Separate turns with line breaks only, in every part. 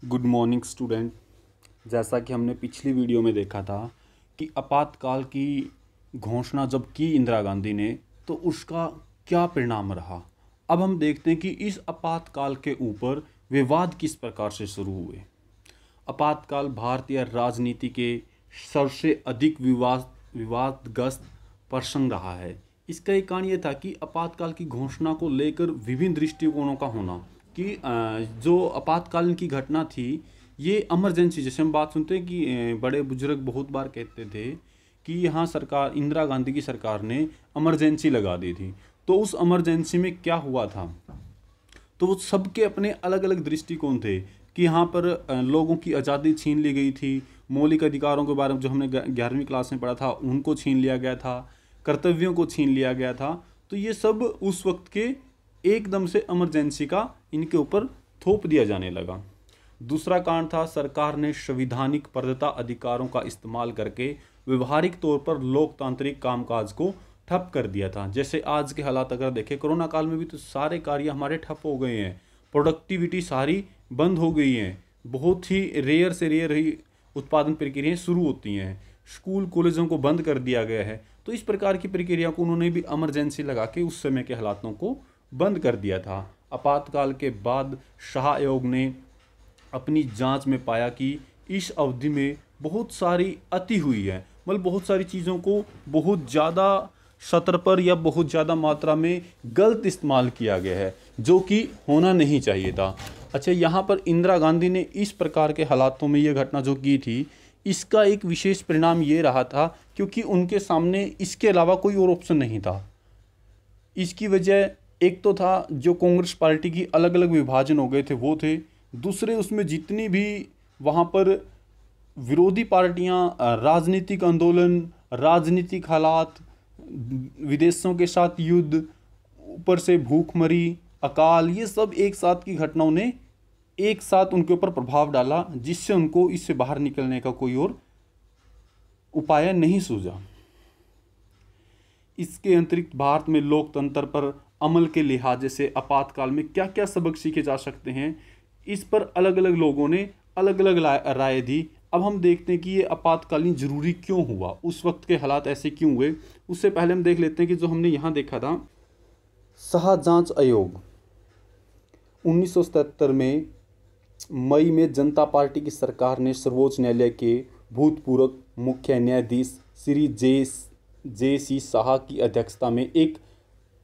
Good morning student. जैसा कि हमने पिछली वीडियो में देखा था कि आपातकाल की घोषणा जब की इंदिरा गांधी ने तो उसका क्या परिणाम रहा। अब हम देखते हैं कि इस आपातकाल के ऊपर विवाद किस प्रकार से शुरू हुए। आपातकाल भारतीय राजनीति के सबसे अधिक विवादग्रस्त प्रसंग रहा है। इसका एक कारण ये था कि आपातकाल की घोषणा को लेकर विभिन्न दृष्टिकोणों का होना कि जो आपातकालीन की घटना थी ये इमरजेंसी, जैसे हम बात सुनते हैं कि बड़े बुजुर्ग बहुत बार कहते थे कि यहाँ सरकार इंदिरा गांधी की सरकार ने इमरजेंसी लगा दी थी। तो उस इमरजेंसी में क्या हुआ था, तो वो सबके अपने अलग अलग दृष्टिकोण थे कि यहाँ पर लोगों की आज़ादी छीन ली गई थी, मौलिक अधिकारों के बारे में जो हमने 11वीं क्लास में पढ़ा था उनको छीन लिया गया था, कर्तव्यों को छीन लिया गया था। तो ये सब उस वक्त के एकदम से इमरजेंसी का इनके ऊपर थोप दिया जाने लगा। दूसरा कारण था सरकार ने संवैधानिक प्रदत्ता अधिकारों का इस्तेमाल करके व्यवहारिक तौर पर लोकतांत्रिक कामकाज को ठप कर दिया था। जैसे आज के हालात अगर देखें, कोरोना काल में भी तो सारे कार्य हमारे ठप हो गए हैं, प्रोडक्टिविटी सारी बंद हो गई है, बहुत ही रेयर से रेयर ही उत्पादन प्रक्रियाएं शुरू होती हैं, स्कूल कॉलेजों को बंद कर दिया गया है। तो इस प्रकार की प्रक्रिया को उन्होंने भी इमरजेंसी लगा के उस समय के हालातों को बंद कर दिया था। आपातकाल के बाद शाह आयोग ने अपनी जांच में पाया कि इस अवधि में बहुत सारी अति हुई है, मतलब बहुत सारी चीज़ों को बहुत ज़्यादा सतर पर या बहुत ज़्यादा मात्रा में गलत इस्तेमाल किया गया है, जो कि होना नहीं चाहिए था। अच्छा, यहाँ पर इंदिरा गांधी ने इस प्रकार के हालातों में यह घटना जो की थी, इसका एक विशेष परिणाम ये रहा था क्योंकि उनके सामने इसके अलावा कोई और ऑप्शन नहीं था। इसकी वजह एक तो था जो कांग्रेस पार्टी की अलग अलग विभाजन हो गए थे वो थे, दूसरे उसमें जितनी भी वहाँ पर विरोधी पार्टियाँ, राजनीतिक आंदोलन, राजनीतिक हालात, विदेशों के साथ युद्ध, ऊपर से भूखमरी, अकाल, ये सब एक साथ की घटनाओं ने एक साथ उनके ऊपर प्रभाव डाला, जिससे उनको इससे बाहर निकलने का कोई और उपाय नहीं सूझा। इसके अतिरिक्त भारत में लोकतंत्र पर अमल के लिहाज से आपातकाल में क्या क्या सबक सीखे जा सकते हैं, इस पर अलग अलग लोगों ने अलग अलग राय दी। अब हम देखते हैं कि ये आपातकालीन जरूरी क्यों हुआ, उस वक्त के हालात ऐसे क्यों हुए। उससे पहले हम देख लेते हैं कि जो हमने यहाँ देखा था, शाह जांच आयोग 1977 में मई में जनता पार्टी की सरकार ने सर्वोच्च न्यायालय के भूतपूर्व मुख्य न्यायाधीश श्री जे सी शाह की अध्यक्षता में एक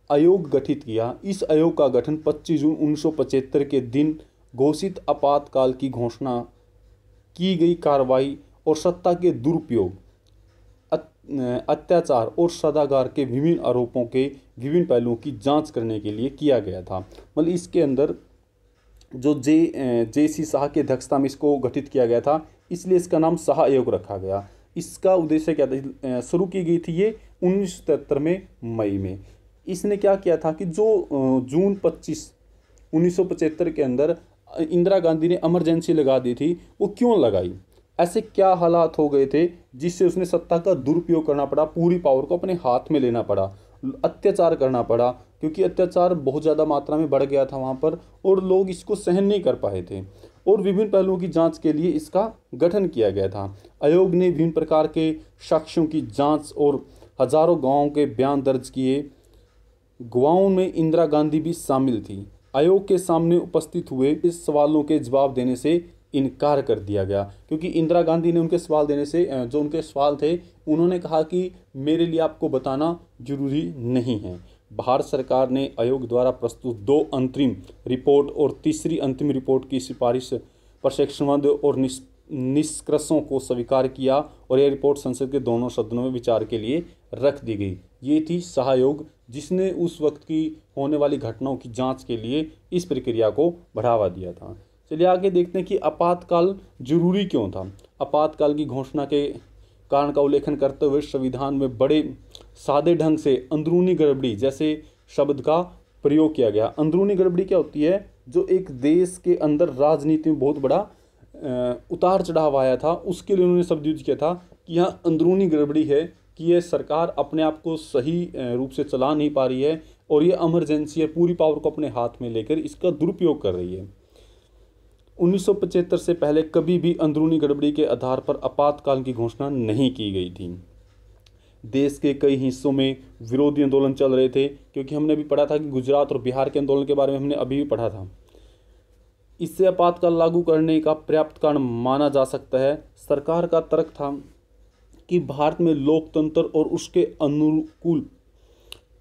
आयोग गठित किया। इस आयोग का गठन 25 जून 1975 के दिन घोषित आपातकाल की घोषणा की गई कार्रवाई और सत्ता के दुरुपयोग, अत्याचार और सदाचार के विभिन्न आरोपों के विभिन्न पहलुओं की जांच करने के लिए किया गया था। मतलब इसके अंदर जो जे सी शाह की अध्यक्षता में इसको गठित किया गया था, इसलिए इसका नाम शाह आयोग रखा गया। इसका उद्देश्य क्या था, शुरू की गई थी ये 1977 में मई में। इसने क्या किया था कि जो जून 25 1975 के अंदर इंदिरा गांधी ने इमरजेंसी लगा दी थी, वो क्यों लगाई, ऐसे क्या हालात हो गए थे जिससे उसने सत्ता का दुरुपयोग करना पड़ा, पूरी पावर को अपने हाथ में लेना पड़ा, अत्याचार करना पड़ा, क्योंकि अत्याचार बहुत ज़्यादा मात्रा में बढ़ गया था वहाँ पर और लोग इसको सहन नहीं कर पाए थे। और विभिन्न पहलुओं की जांच के लिए इसका गठन किया गया था। आयोग ने विभिन्न प्रकार के साक्ष्यों की जांच और हजारों गवाहों के बयान दर्ज किए। गवाहों में इंदिरा गांधी भी शामिल थी। आयोग के सामने उपस्थित हुए इस सवालों के जवाब देने से इनकार कर दिया गया, क्योंकि इंदिरा गांधी ने उनके सवाल देने से, जो उनके सवाल थे, उन्होंने कहा कि मेरे लिए आपको बताना जरूरी नहीं है। भारत सरकार ने आयोग द्वारा प्रस्तुत 2 अंतरिम रिपोर्ट और तीसरी अंतिम रिपोर्ट की सिफारिश प्रशिक्षणबद्ध और निष्कर्षों को स्वीकार किया और यह रिपोर्ट संसद के दोनों सदनों में विचार के लिए रख दी गई। ये थी शाह आयोग, जिसने उस वक्त की होने वाली घटनाओं की जांच के लिए इस प्रक्रिया को बढ़ावा दिया था। चलिए आगे देखते हैं कि आपातकाल जरूरी क्यों था। आपातकाल की घोषणा के कारण का उल्लेखन करते हुए संविधान में बड़े सादे ढंग से अंदरूनी गड़बड़ी जैसे शब्द का प्रयोग किया गया। अंदरूनी गड़बड़ी क्या होती है, जो एक देश के अंदर राजनीति में बहुत बड़ा उतार चढ़ाव आया था, उसके लिए उन्होंने शब्द यूज किया था कि यहाँ अंदरूनी गड़बड़ी है, कि ये सरकार अपने आप को सही रूप से चला नहीं पा रही है और ये इमरजेंसी है, पूरी पावर को अपने हाथ में लेकर इसका दुरुपयोग कर रही है। 1975 से पहले कभी भी अंदरूनी गड़बड़ी के आधार पर आपातकाल की घोषणा नहीं की गई थी। देश के कई हिस्सों में विरोधी आंदोलन चल रहे थे, क्योंकि हमने भी पढ़ा था कि गुजरात और बिहार के आंदोलन के बारे में हमने अभी भी पढ़ा था। इससे आपातकाल लागू करने का पर्याप्त कारण माना जा सकता है। सरकार का तर्क था कि भारत में लोकतंत्र और उसके अनुकूल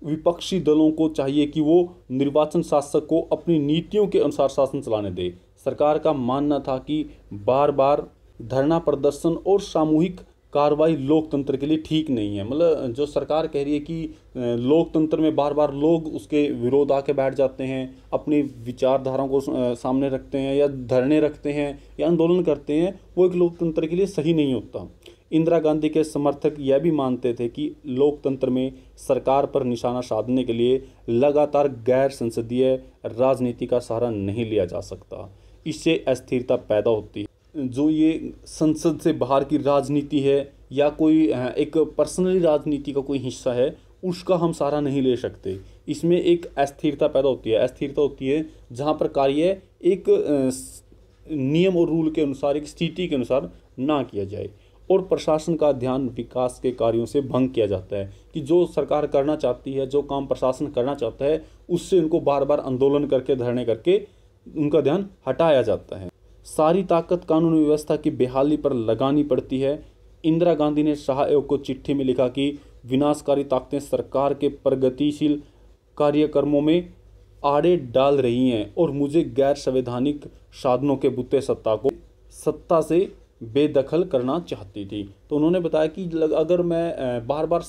विपक्षी दलों को चाहिए कि वो निर्वाचन शासक को अपनी नीतियों के अनुसार शासन चलाने दे। सरकार का मानना था कि बार बार धरना प्रदर्शन और सामूहिक कार्रवाई लोकतंत्र के लिए ठीक नहीं है। मतलब जो सरकार कह रही है कि लोकतंत्र में बार बार लोग उसके विरोध आके बैठ जाते हैं, अपनी विचारधाराओं को सामने रखते हैं या धरने रखते हैं या आंदोलन करते हैं, वो एक लोकतंत्र के लिए सही नहीं होता। इंदिरा गांधी के समर्थक यह भी मानते थे कि लोकतंत्र में सरकार पर निशाना साधने के लिए लगातार गैर संसदीय राजनीति का सहारा नहीं लिया जा सकता। इससे अस्थिरता पैदा होती है। जो ये संसद से बाहर की राजनीति है या कोई एक पर्सनली राजनीति का कोई हिस्सा है, उसका हम सहारा नहीं ले सकते। इसमें एक अस्थिरता पैदा होती है। अस्थिरता होती है जहाँ पर कार्य एक नियम और रूल के अनुसार, एक स्थिति के अनुसार ना किया जाए और प्रशासन का ध्यान विकास के कार्यों से भंग किया जाता है कि जो सरकार करना चाहती है, जो काम प्रशासन करना चाहता है, उससे उनको बार बार आंदोलन करके, धरने करके उनका ध्यान हटाया जाता है। सारी ताकत कानून व्यवस्था की बेहाली पर लगानी पड़ती है। इंदिरा गांधी ने शाह आयोग को चिट्ठी में लिखा कि विनाशकारी ताकतें सरकार के प्रगतिशील कार्यक्रमों में आड़े डाल रही हैं और मुझे गैर संवैधानिक साधनों के बुते सत्ता से बेदखल करना चाहती थी। तो उन्होंने बताया कि अगर मैं बार बार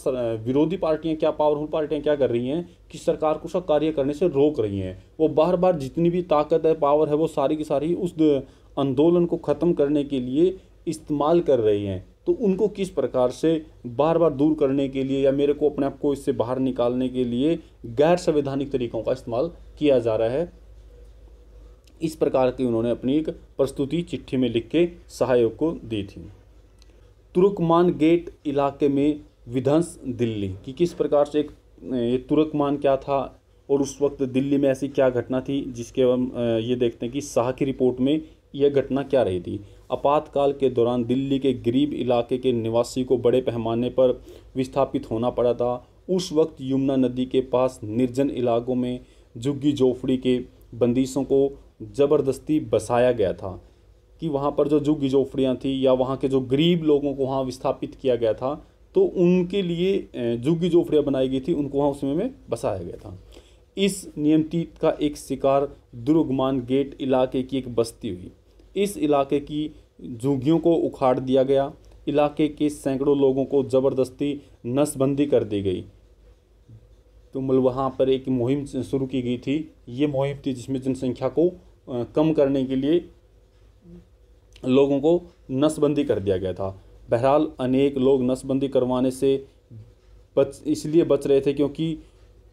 विरोधी पार्टियां, क्या पावरफुल पार्टियां क्या कर रही हैं कि सरकार को उसका कार्य करने से रोक रही हैं। वो बार बार जितनी भी ताकत है, पावर है, वो सारी की सारी उस आंदोलन को ख़त्म करने के लिए इस्तेमाल कर रही हैं। तो उनको किस प्रकार से बार बार दूर करने के लिए या मेरे को अपने आप को इससे बाहर निकालने के लिए गैर संवैधानिक तरीकों का इस्तेमाल किया जा रहा है, इस प्रकार की उन्होंने अपनी एक प्रस्तुति चिट्ठी में लिख के शाह आयोग को दी थी। तुर्कमान गेट इलाके में विध्वंस दिल्ली कि किस प्रकार से ये तुर्कमान क्या था और उस वक्त दिल्ली में ऐसी क्या घटना थी, जिसके हम ये देखते हैं कि शाह की रिपोर्ट में यह घटना क्या रही थी। आपातकाल के दौरान दिल्ली के गरीब इलाके के निवासी को बड़े पैमाने पर विस्थापित होना पड़ा था। उस वक्त यमुना नदी के पास निर्जन इलाकों में झुग्गी झोपड़ी के बंदिशों को ज़बरदस्ती बसाया गया था कि वहाँ पर जो झुग्गी झोपड़ियाँ थी या वहाँ के जो गरीब लोगों को वहाँ विस्थापित किया गया था, तो उनके लिए झुग्गी झोपड़ियाँ बनाई गई थी, उनको वहाँ उसमें में बसाया गया था। इस नियमतीत का एक शिकार दुर्गमान गेट इलाके की एक बस्ती हुई। इस इलाके की झुग्गियों को उखाड़ दिया गया। इलाके के सैकड़ों लोगों को ज़बरदस्ती नसबंदी कर दी गई। तो मतलब वहाँ पर एक मुहिम शुरू की गई थी। ये मुहिम थी जिसमें जनसंख्या को कम करने के लिए लोगों को नसबंदी कर दिया गया था। बहरहाल अनेक लोग नसबंदी करवाने से इसलिए बच रहे थे क्योंकि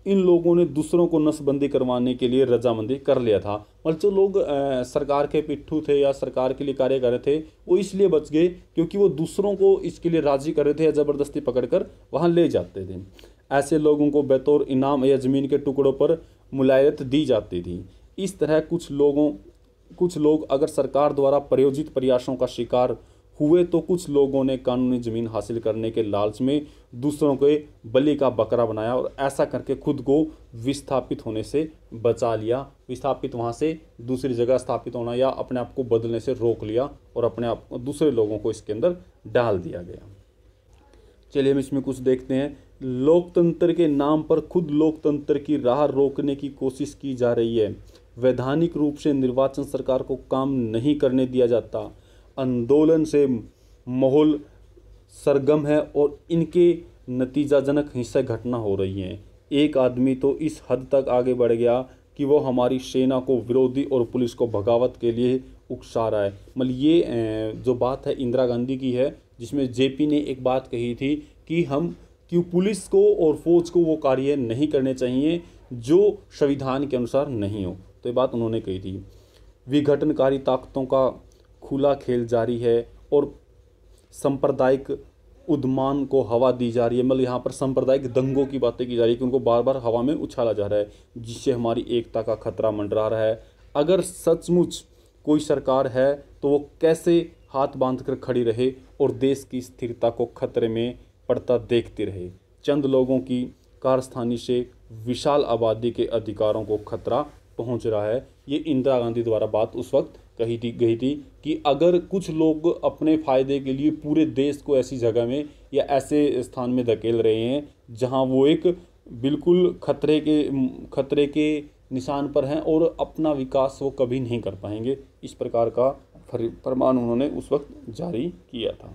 इन लोगों ने दूसरों को नसबंदी करवाने के लिए रजामंदी कर लिया था। मतलब जो लोग सरकार के पिट्ठू थे या सरकार के लिए कार्य कर रहे थे, वो इसलिए बच गए क्योंकि वो दूसरों को इसके लिए राज़ी कर रहे थे या ज़बरदस्ती पकड़कर वहाँ ले जाते थे। ऐसे लोगों को बतौर इनाम या ज़मीन के टुकड़ों पर मुलायत दी जाती थी। इस तरह कुछ लोग अगर सरकार द्वारा प्रायोजित प्रयासों का शिकार हुए, तो कुछ लोगों ने कानूनी ज़मीन हासिल करने के लालच में दूसरों को बलि का बकरा बनाया और ऐसा करके खुद को विस्थापित होने से बचा लिया। विस्थापित वहाँ से दूसरी जगह स्थापित होना या अपने आप को बदलने से रोक लिया और अपने आप दूसरे लोगों को इसके अंदर डाल दिया गया। चलिए हम इसमें कुछ देखते हैं। लोकतंत्र के नाम पर खुद लोकतंत्र की राह रोकने की कोशिश की जा रही है। वैधानिक रूप से निर्वाचन सरकार को काम नहीं करने दिया जाता। आंदोलन से माहौल सरगम है और इनके नतीजाजनक हिंसक घटना हो रही हैं। एक आदमी तो इस हद तक आगे बढ़ गया कि वो हमारी सेना को विरोधी और पुलिस को बगावत के लिए उकसा रहा है। मतलब ये जो बात है इंदिरा गांधी की है, जिसमें जेपी ने एक बात कही थी कि पुलिस को और फौज को वो कार्य नहीं करने चाहिए जो संविधान के अनुसार नहीं हो। तो ये बात उन्होंने कही थी। विघटनकारी ताकतों का खुला खेल जारी है और सांप्रदायिक उद्यमान को हवा दी जा रही है। मतलब यहाँ पर सांप्रदायिक दंगों की बातें की जा रही है कि उनको बार बार हवा में उछाला जा रहा है, जिससे हमारी एकता का खतरा मंडरा रहा है। अगर सचमुच कोई सरकार है तो वो कैसे हाथ बांधकर खड़ी रहे और देश की स्थिरता को खतरे में पड़ता देखती रहे। चंद लोगों की कारस्तानी से विशाल आबादी के अधिकारों को खतरा पहुंच रहा है। ये इंदिरा गांधी द्वारा बात उस वक्त गई थी कि अगर कुछ लोग अपने फायदे के लिए पूरे देश को ऐसी जगह में या ऐसे स्थान में धकेल रहे हैं जहां वो एक बिल्कुल खतरे के निशान पर हैं और अपना विकास वो कभी नहीं कर पाएंगे, इस प्रकार का फरमान उन्होंने उस वक्त जारी किया था।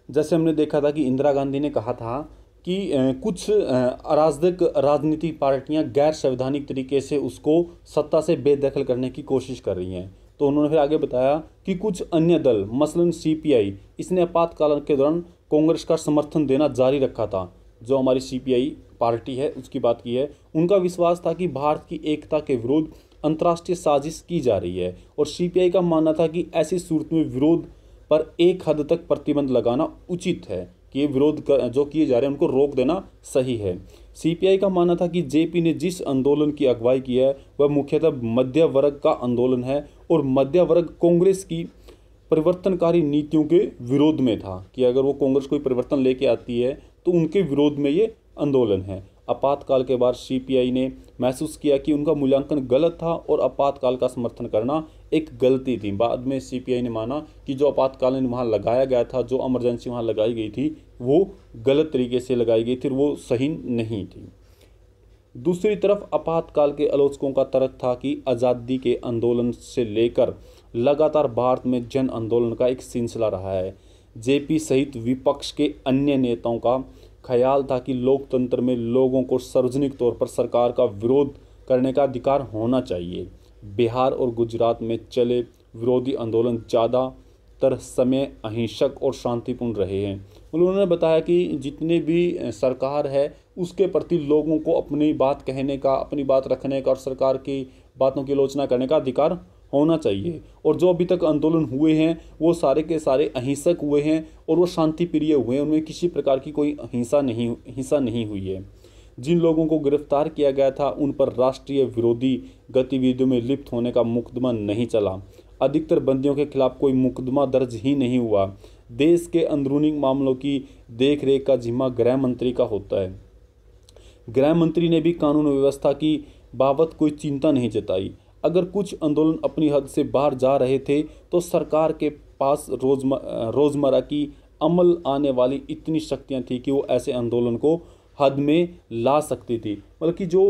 जैसे हमने देखा था कि इंदिरा गांधी ने कहा था कि कुछ अराजक राजनीतिक पार्टियां गैर संवैधानिक तरीके से उसको सत्ता से बेदखल करने की कोशिश कर रही हैं। तो उन्होंने फिर आगे बताया कि कुछ अन्य दल मसलन सीपीआई, इसने आपातकाल के दौरान कांग्रेस का समर्थन देना जारी रखा था। जो हमारी सीपीआई पार्टी है उसकी बात की है, उनका विश्वास था कि भारत की एकता के विरोध अंतर्राष्ट्रीय साजिश की जा रही है और सीपीआई का मानना था कि ऐसी सूरत में विरोध पर एक हद तक प्रतिबंध लगाना उचित है, कि ये विरोध जो किए जा रहे हैं उनको रोक देना सही है। सीपीआई का मानना था कि जेपी ने जिस आंदोलन की अगुवाई की है वह मुख्यतः मध्य वर्ग का आंदोलन है और मध्य वर्ग कांग्रेस की परिवर्तनकारी नीतियों के विरोध में था, कि अगर वो कांग्रेस कोई परिवर्तन लेके आती है तो उनके विरोध में ये आंदोलन है। आपातकाल के बाद सीपीआई ने महसूस किया कि उनका मूल्यांकन गलत था और आपातकाल का समर्थन करना एक गलती थी। बाद में सीपीआई ने माना कि जो आपातकालीन वहाँ लगाया गया था, जो इमरजेंसी वहाँ लगाई गई थी, वो गलत तरीके से लगाई गई थी, वो सही नहीं थी। दूसरी तरफ आपातकाल के आलोचकों का तर्क था कि आज़ादी के आंदोलन से लेकर लगातार भारत में जन आंदोलन का एक सिलसिला रहा है। जेपी सहित विपक्ष के अन्य नेताओं का ख्याल था कि लोकतंत्र में लोगों को सार्वजनिक तौर पर सरकार का विरोध करने का अधिकार होना चाहिए। बिहार और गुजरात में चले विरोधी आंदोलन ज़्यादातर समय अहिंसक और शांतिपूर्ण रहे हैं। उन्होंने बताया कि जितने भी सरकार है उसके प्रति लोगों को अपनी बात कहने का, अपनी बात रखने का और सरकार की बातों की आलोचना करने का अधिकार होना चाहिए। और जो अभी तक आंदोलन हुए हैं वो सारे के सारे अहिंसक हुए हैं और वो शांति प्रिय हुए हैं, उनमें किसी प्रकार की कोई हिंसा नहीं हुई है। जिन लोगों को गिरफ्तार किया गया था उन पर राष्ट्रीय विरोधी गतिविधियों में लिप्त होने का मुकदमा नहीं चला। अधिकतर बंदियों के खिलाफ कोई मुकदमा दर्ज ही नहीं हुआ। देश के अंदरूनी मामलों की देखरेख का जिम्मा गृह मंत्री का होता है। गृह मंत्री ने भी कानून व्यवस्था की बाबत कोई चिंता नहीं जताई। अगर कुछ आंदोलन अपनी हद से बाहर जा रहे थे तो सरकार के पास रोजमर्रा की अमल आने वाली इतनी शक्तियां थी कि वो ऐसे आंदोलन को हद में ला सकती थी। बल्कि जो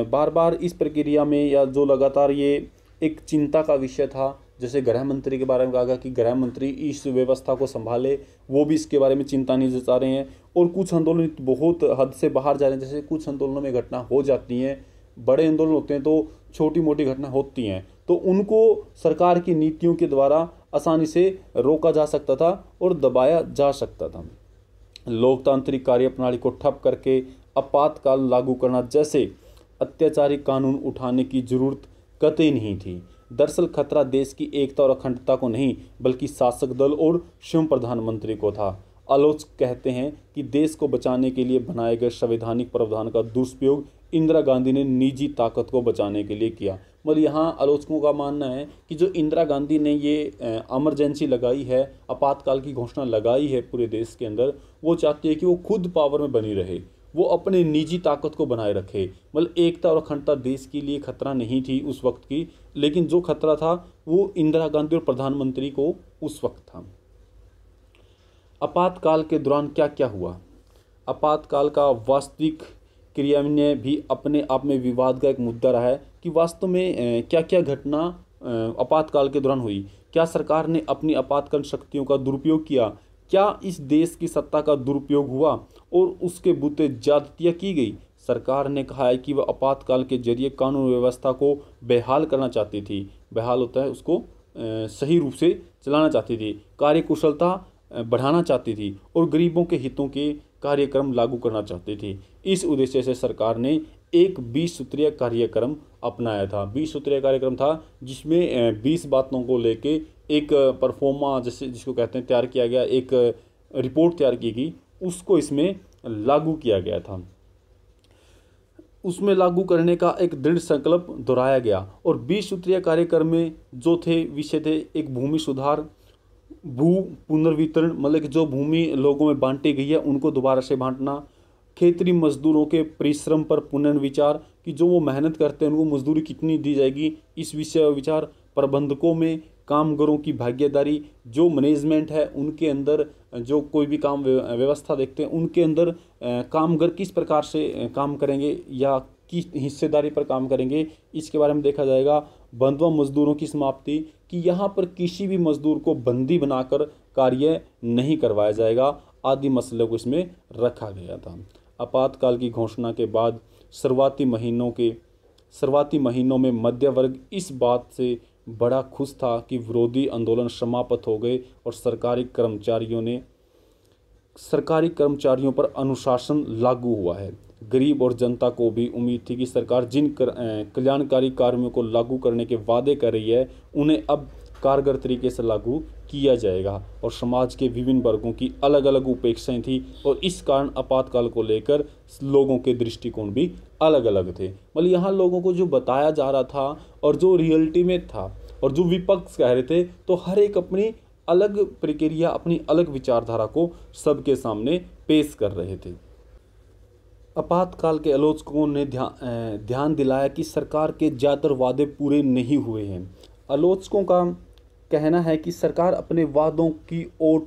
बार बार इस प्रक्रिया में या जो लगातार ये एक चिंता का विषय था, जैसे गृह मंत्री के बारे में कहा गया कि गृह मंत्री इस व्यवस्था को संभाले, वो भी इसके बारे में चिंता नहीं जता रहे हैं। और कुछ आंदोलन बहुत हद से बाहर जा रहे हैं, जैसे कुछ आंदोलनों में घटना हो जाती हैं, बड़े आंदोलन होते हैं तो छोटी मोटी घटना होती हैं, तो उनको सरकार की नीतियों के द्वारा आसानी से रोका जा सकता था और दबाया जा सकता था। लोकतांत्रिक कार्यप्रणाली को ठप करके आपातकाल लागू करना जैसे अत्याचारी कानून उठाने की जरूरत कतई नहीं थी। दरअसल खतरा देश की एकता और अखंडता को नहीं बल्कि शासक दल और स्वयं प्रधानमंत्री को था। आलोचक कहते हैं कि देश को बचाने के लिए बनाए गए संवैधानिक प्रावधान का दुरुपयोग इंदिरा गांधी ने निजी ताकत को बचाने के लिए किया। मतलब यहाँ आलोचकों का मानना है कि जो इंदिरा गांधी ने ये इमरजेंसी लगाई है, आपातकाल की घोषणा लगाई है पूरे देश के अंदर, वो चाहती है कि वो खुद पावर में बनी रहे, वो अपने निजी ताकत को बनाए रखे। मतलब एकता और अखंडता देश के लिए खतरा नहीं थी उस वक्त की, लेकिन जो खतरा था वो इंदिरा गांधी और प्रधानमंत्री को उस वक्त था। आपातकाल के दौरान क्या क्या हुआ? आपातकाल का वास्तविक क्रियान्वयन भी अपने आप में विवाद का एक मुद्दा रहा है कि वास्तव में क्या क्या घटना आपातकाल के दौरान हुई। क्या सरकार ने अपनी आपातकालीन शक्तियों का दुरुपयोग किया? क्या इस देश की सत्ता का दुरुपयोग हुआ और उसके बूते ज्यादतियाँ की गई? सरकार ने कहा है कि वह आपातकाल के जरिए कानून व्यवस्था को बहाल करना चाहती थी। बहाल होता है उसको सही रूप से चलाना चाहती थी, कार्यकुशलता बढ़ाना चाहती थी और गरीबों के हितों के कार्यक्रम लागू करना चाहती थी। इस उद्देश्य से सरकार ने एक 20 सूत्रीय कार्यक्रम अपनाया था। 20 सूत्रीय कार्यक्रम था जिसमें 20 बातों को लेके एक परफॉर्मा जैसे जिसको कहते हैं तैयार किया गया, एक रिपोर्ट तैयार की गई, उसको इसमें लागू किया गया था। उसमें लागू करने का एक दृढ़ संकल्प दोहराया गया। और 20 सूत्रीय कार्यक्रम में जो थे विषय थे, एक भूमि सुधार, भू पुनर्वितरण, मतलब कि जो भूमि लोगों में बांटी गई है उनको दोबारा से बांटना, खेतरी मजदूरों के परिश्रम पर पुनर्विचार कि जो वो मेहनत करते हैं उनको मजदूरी कितनी दी जाएगी, इस विषय पर विचार, प्रबंधकों में कामगारों की भागीदारी, जो मैनेजमेंट है उनके अंदर जो कोई भी काम व्यवस्था देखते हैं उनके अंदर कामगार किस प्रकार से काम करेंगे या किस हिस्सेदारी पर काम करेंगे, इसके बारे में देखा जाएगा। बंधुआ मजदूरों की समाप्ति कि यहाँ पर किसी भी मजदूर को बंदी बनाकर कार्य नहीं करवाया जाएगा, आदि मसले को इसमें रखा गया था। आपातकाल की घोषणा के बाद शुरुआती महीनों में मध्य वर्ग इस बात से बड़ा खुश था कि विरोधी आंदोलन समाप्त हो गए और सरकारी कर्मचारियों पर अनुशासन लागू हुआ है। गरीब और जनता को भी उम्मीद थी कि सरकार जिन कल्याणकारी कार्यों को लागू करने के वादे कर रही है उन्हें अब कारगर तरीके से लागू किया जाएगा। और समाज के विभिन्न वर्गों की अलग अलग उपेक्षाएं थी और इस कारण आपातकाल को लेकर लोगों के दृष्टिकोण भी अलग अलग थे। मतलब यहाँ लोगों को जो बताया जा रहा था और जो रियलिटी में था और जो विपक्ष कह रहे थे, तो हर एक अपनी अलग प्रक्रिया, अपनी अलग विचारधारा को सबके सामने पेश कर रहे थे। आपातकाल के आलोचकों ने ध्यान दिलाया कि सरकार के ज़्यादातर वादे पूरे नहीं हुए हैं। आलोचकों का कहना है कि सरकार अपने वादों की ओर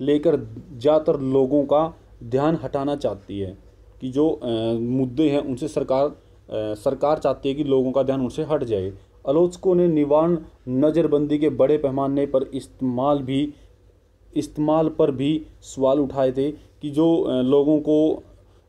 लेकर ज़्यादातर लोगों का ध्यान हटाना चाहती है, कि जो मुद्दे हैं उनसे सरकार चाहती है कि लोगों का ध्यान उनसे हट जाए। आलोचकों ने निवारण नज़रबंदी के बड़े पैमाने पर इस्तेमाल पर भी सवाल उठाए थे, कि जो लोगों को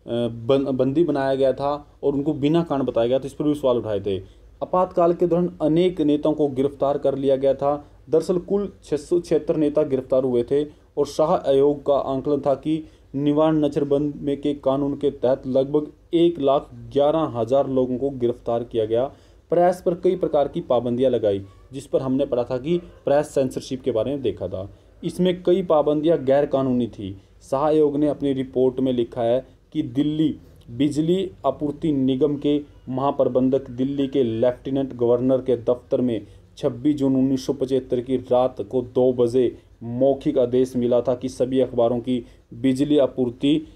बंदी बनाया गया था और उनको बिना कारण बताया गया था, इस पर भी सवाल उठाए थे। आपातकाल के दौरान अनेक नेताओं को गिरफ्तार कर लिया गया था। दरअसल कुल 676 नेता गिरफ्तार हुए थे और शाह आयोग का आंकलन था कि निवारण नज़रबंदी के कानून के तहत लगभग 1,11,000 लोगों को गिरफ्तार किया गया। प्रेस पर कई प्रकार की पाबंदियां लगाई, जिस पर हमने पढ़ा था कि प्रेस सेंसरशिप के बारे में देखा था। इसमें कई पाबंदियां गैर कानूनी थी। शाह आयोग ने अपनी रिपोर्ट में लिखा है कि दिल्ली बिजली आपूर्ति निगम के महाप्रबंधक दिल्ली के लेफ्टिनेंट गवर्नर के दफ्तर में 26 जून 1975 की रात को 2 बजे मौखिक आदेश मिला था कि सभी अखबारों की बिजली आपूर्ति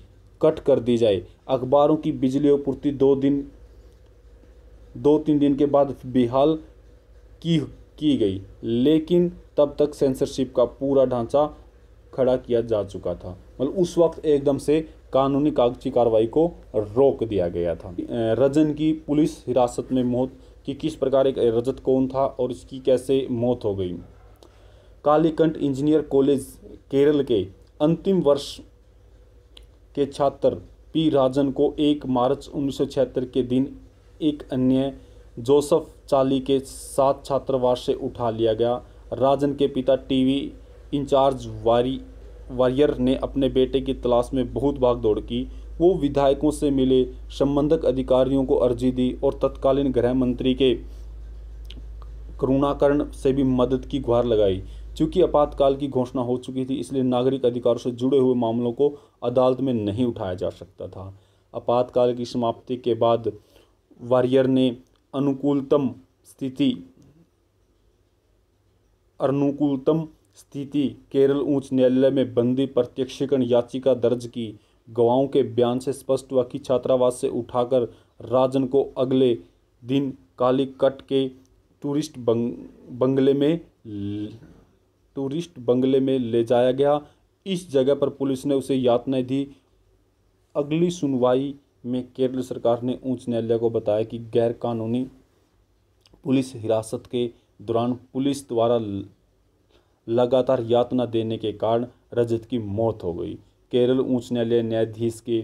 कट कर दी जाए। अखबारों की बिजली आपूर्ति 2-3 दिन के बाद बेहाल की गई, लेकिन तब तक सेंसरशिप का पूरा ढांचा खड़ा किया जा चुका था। मतलब उस वक्त एकदम से कानूनी कागजी कार्रवाई को रोक दिया गया था। रजन की पुलिस हिरासत में मौत कि किस प्रकार एक रजत कौन था और इसकी कैसे मौत हो गई। कालीकंठ इंजीनियर कॉलेज केरल के अंतिम वर्ष के छात्र पी राजन को 1 मार्च 1976 के दिन एक अन्य जोसेफ चाली के साथ छात्रावास से उठा लिया गया। राजन के पिता टीवी इंचार्ज वारियर ने अपने बेटे की तलाश में बहुत भाग दौड़ की। वो विधायकों से मिले, संबंधक अधिकारियों को अर्जी दी और तत्कालीन गृह मंत्री के करुणाकरण से भी मदद की गुहार लगाई। चूंकि आपातकाल की घोषणा हो चुकी थी, इसलिए नागरिक अधिकारों से जुड़े हुए मामलों को अदालत में नहीं उठाया जा सकता था। आपातकाल की समाप्ति के बाद वारियर ने अनुकूलतम स्थिति केरल उच्च न्यायालय में बंदी प्रत्यक्षीकरण याचिका दर्ज की। गवाहों के बयान से स्पष्ट हुआ कि छात्रावास से उठाकर राजन को अगले दिन कालीकट के टूरिस्ट बंगले में ले जाया गया। इस जगह पर पुलिस ने उसे यातनाएं दी। अगली सुनवाई में केरल सरकार ने उच्च न्यायालय को बताया कि गैर कानूनी पुलिस हिरासत के दौरान पुलिस द्वारा लगातार यातना देने के कारण रजत की मौत हो गई। केरल उच्च न्यायालय न्यायाधीश के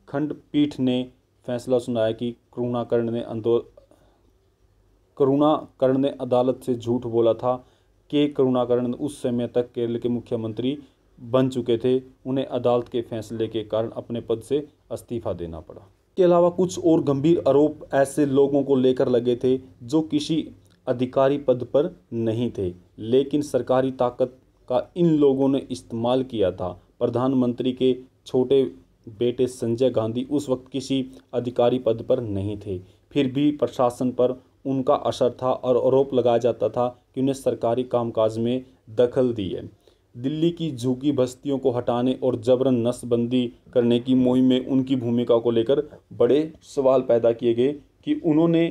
खंडपीठ ने फैसला सुनाया कि करुणाकरण ने अदालत से झूठ बोला था। के करुणाकरण उस समय तक केरल के मुख्यमंत्री बन चुके थे। उन्हें अदालत के फैसले के कारण अपने पद से इस्तीफा देना पड़ा। इसके अलावा कुछ और गंभीर आरोप ऐसे लोगों को लेकर लगे थे जो किसी अधिकारी पद पर नहीं थे, लेकिन सरकारी ताकत का इन लोगों ने इस्तेमाल किया था। प्रधानमंत्री के छोटे बेटे संजय गांधी उस वक्त किसी अधिकारी पद पर नहीं थे, फिर भी प्रशासन पर उनका असर था और आरोप लगाया जाता था कि उन्हें सरकारी कामकाज में दखल दी है। दिल्ली की झुग्गी बस्तियों को हटाने और जबरन नसबंदी करने की मुहिम में उनकी भूमिका को लेकर बड़े सवाल पैदा किए गए कि उन्होंने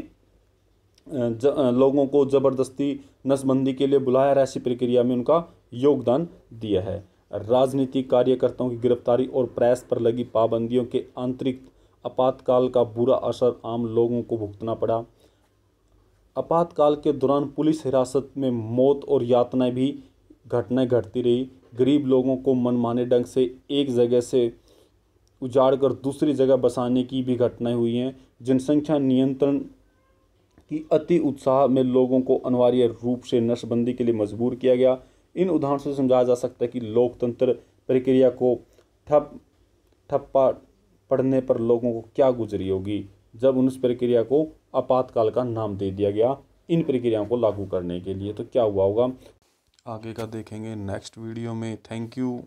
लोगों को ज़बरदस्ती नसबंदी के लिए बुलाया और ऐसी प्रक्रिया में उनका योगदान दिया है। राजनीतिक कार्यकर्ताओं की गिरफ्तारी और प्रेस पर लगी पाबंदियों के अतिरिक्त आपातकाल का बुरा असर आम लोगों को भुगतना पड़ा। आपातकाल के दौरान पुलिस हिरासत में मौत और यातनाएं भी घटनाएं घटती रही। गरीब लोगों को मनमाने ढंग से एक जगह से उजाड़ कर दूसरी जगह बसाने की भी घटनाएं हुई हैं। जनसंख्या नियंत्रण की अति उत्साह में लोगों को अनिवार्य रूप से नसबंदी के लिए मजबूर किया गया। इन उदाहरणों से समझाया जा सकता है कि लोकतंत्र प्रक्रिया को ठप्पा पड़ने पर लोगों को क्या गुजरी होगी जब उस प्रक्रिया को आपातकाल का नाम दे दिया गया इन प्रक्रियाओं को लागू करने के लिए। तो क्या हुआ होगा आगे का देखेंगे नेक्स्ट वीडियो में। Thank you.